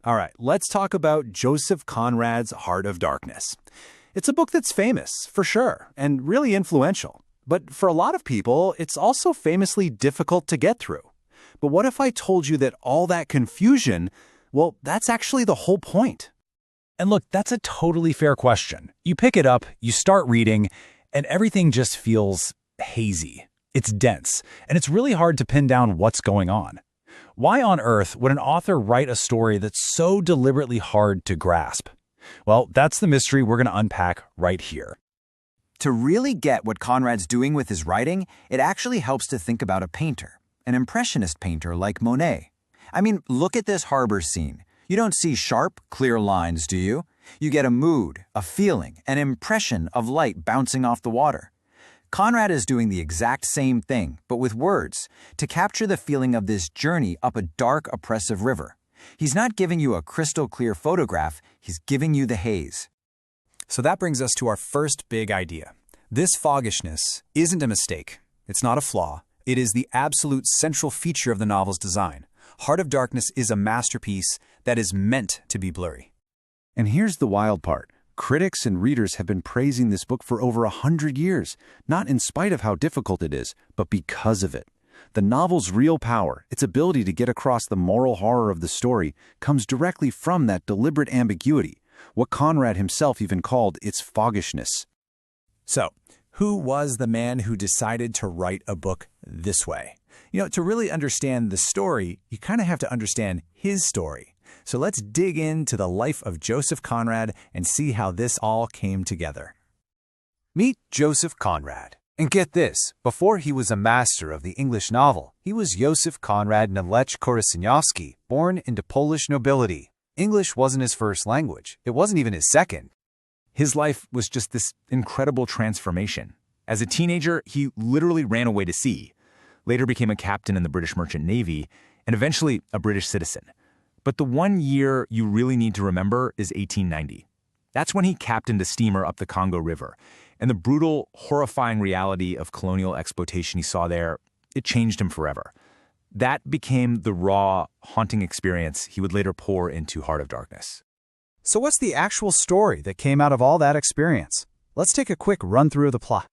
All right, let's talk about Joseph Conrad's Heart of Darkness. It's a book that's famous, for sure, and really influential. But for a lot of people, it's also famously difficult to get through. But what if I told you that all that confusion, well, that's actually the whole point? And look, that's a totally fair question. You pick it up, you start reading, and everything just feels hazy. It's dense, and it's really hard to pin down what's going on. Why on earth would an author write a story that's so deliberately hard to grasp? Well, that's the mystery we're going to unpack right here. To really get what Conrad's doing with his writing, it actually helps to think about a painter, an impressionist painter like Monet. I mean, look at this harbor scene. You don't see sharp, clear lines, do you? You get a mood, a feeling, an impression of light bouncing off the water. Conrad is doing the exact same thing, but with words, to capture the feeling of this journey up a dark, oppressive river. He's not giving you a crystal clear photograph, he's giving you the haze. So that brings us to our first big idea. This foggishness isn't a mistake. It's not a flaw. It is the absolute central feature of the novel's design. Heart of Darkness is a masterpiece that is meant to be blurry. And here's the wild part. Critics and readers have been praising this book for over 100 years, not in spite of how difficult it is, but because of it. The novel's real power, its ability to get across the moral horror of the story, comes directly from that deliberate ambiguity, what Conrad himself even called its foggishness. So, who was the man who decided to write a book this way? To really understand the story, you kind of have to understand his story. So let's dig into the life of Joseph Conrad and see how this all came together. Meet Joseph Conrad. And get this, before he was a master of the English novel, he was Joseph Conrad Nalech Koryseniowski, born into Polish nobility. English wasn't his first language. It wasn't even his second. His life was just this incredible transformation. As a teenager, he literally ran away to sea, later became a captain in the British Merchant Navy, and eventually a British citizen. But the one year you really need to remember is 1890. That's when he captained a steamer up the Congo River, and the brutal, horrifying reality of colonial exploitation he saw there, it changed him forever. That became the raw, haunting experience he would later pour into Heart of Darkness. So what's the actual story that came out of all that experience? Let's take a quick run-through of the plot.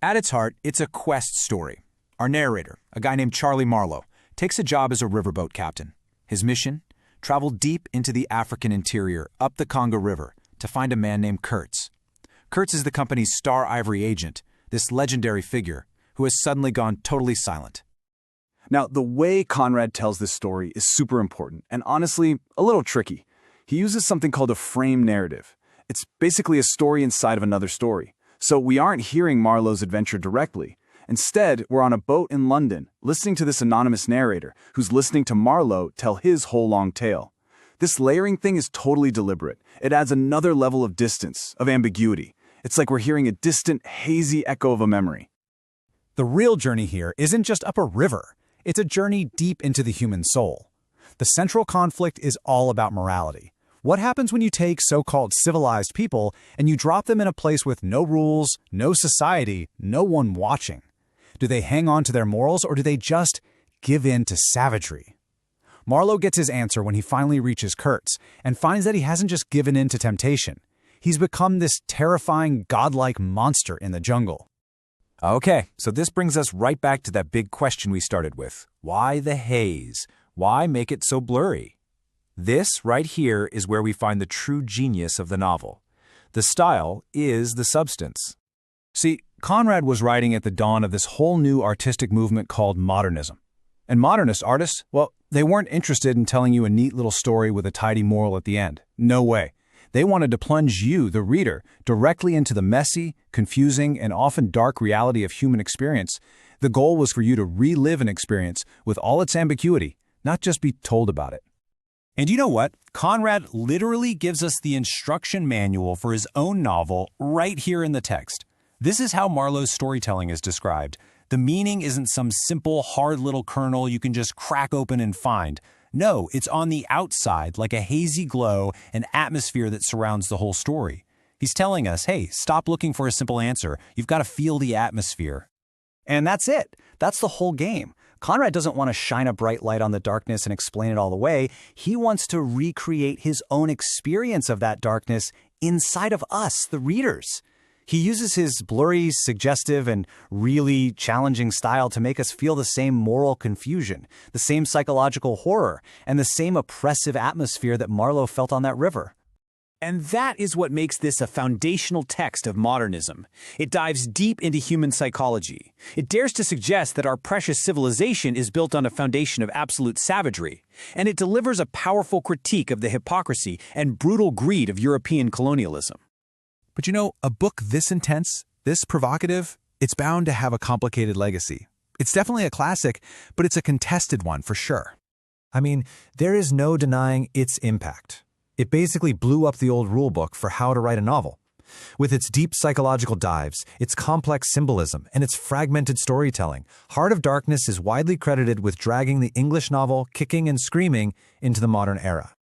At its heart, it's a quest story. Our narrator, a guy named Charlie Marlowe, takes a job as a riverboat captain. His mission? Travel deep into the African interior, up the Congo River, to find a man named Kurtz. Kurtz is the company's Star Ivory agent, this legendary figure who has suddenly gone totally silent. Now, the way Conrad tells this story is super important and honestly, a little tricky. He uses something called a frame narrative. It's basically a story inside of another story. So we aren't hearing Marlowe's adventure directly. Instead, we're on a boat in London, listening to this anonymous narrator who's listening to Marlowe tell his whole long tale. This layering thing is totally deliberate. It adds another level of distance, of ambiguity. It's like we're hearing a distant, hazy echo of a memory. The real journey here isn't just up a river. It's a journey deep into the human soul. The central conflict is all about morality. What happens when you take so-called civilized people and you drop them in a place with no rules, no society, no one watching? Do they hang on to their morals or do they just give in to savagery? Marlowe gets his answer when he finally reaches Kurtz and finds that he hasn't just given in to temptation. He's become this terrifying, godlike monster in the jungle. Okay, so this brings us right back to that big question we started with. Why the haze? Why make it so blurry? This right here is where we find the true genius of the novel. The style is the substance. See, Conrad was writing at the dawn of this whole new artistic movement called modernism. And modernist artists, well, they weren't interested in telling you a neat little story with a tidy moral at the end. No way. They wanted to plunge you, the reader, directly into the messy, confusing, and often dark reality of human experience. The goal was for you to relive an experience with all its ambiguity, not just be told about it. And you know what? Conrad literally gives us the instruction manual for his own novel right here in the text. This is how Marlowe's storytelling is described. The meaning isn't some simple, hard little kernel you can just crack open and find. No, it's on the outside, like a hazy glow, an atmosphere that surrounds the whole story. He's telling us, hey, stop looking for a simple answer. You've got to feel the atmosphere. And that's it. That's the whole game. Conrad doesn't want to shine a bright light on the darkness and explain it all away. He wants to recreate his own experience of that darkness inside of us, the readers. He uses his blurry, suggestive, and really challenging style to make us feel the same moral confusion, the same psychological horror, and the same oppressive atmosphere that Marlowe felt on that river. And that is what makes this a foundational text of modernism. It dives deep into human psychology. It dares to suggest that our precious civilization is built on a foundation of absolute savagery. And it delivers a powerful critique of the hypocrisy and brutal greed of European colonialism. But you know, a book this intense, this provocative, it's bound to have a complicated legacy. It's definitely a classic, but it's a contested one for sure. I mean, there is no denying its impact. It basically blew up the old rulebook for how to write a novel. With its deep psychological dives, its complex symbolism, and its fragmented storytelling, Heart of Darkness is widely credited with dragging the English novel kicking and screaming into the modern era.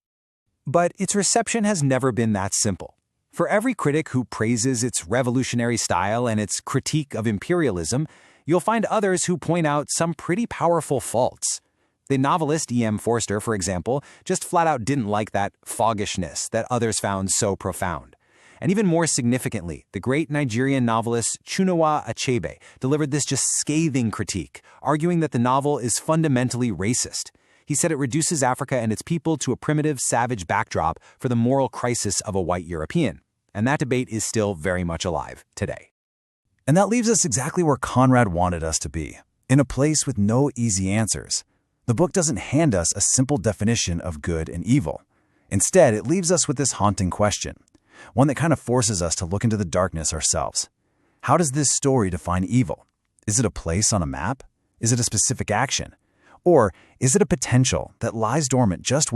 But its reception has never been that simple. For every critic who praises its revolutionary style and its critique of imperialism, you'll find others who point out some pretty powerful faults. The novelist E.M. Forster, for example, just flat out didn't like that foggishness that others found so profound. And even more significantly, the great Nigerian novelist Chinua Achebe delivered this just scathing critique, arguing that the novel is fundamentally racist. He said it reduces Africa and its people to a primitive, savage backdrop for the moral crisis of a white European. And that debate is still very much alive today. And that leaves us exactly where Conrad wanted us to be, in a place with no easy answers. The book doesn't hand us a simple definition of good and evil. Instead, it leaves us with this haunting question, one that kind of forces us to look into the darkness ourselves. How does this story define evil? Is it a place on a map? Is it a specific action? Or is it a potential that lies dormant just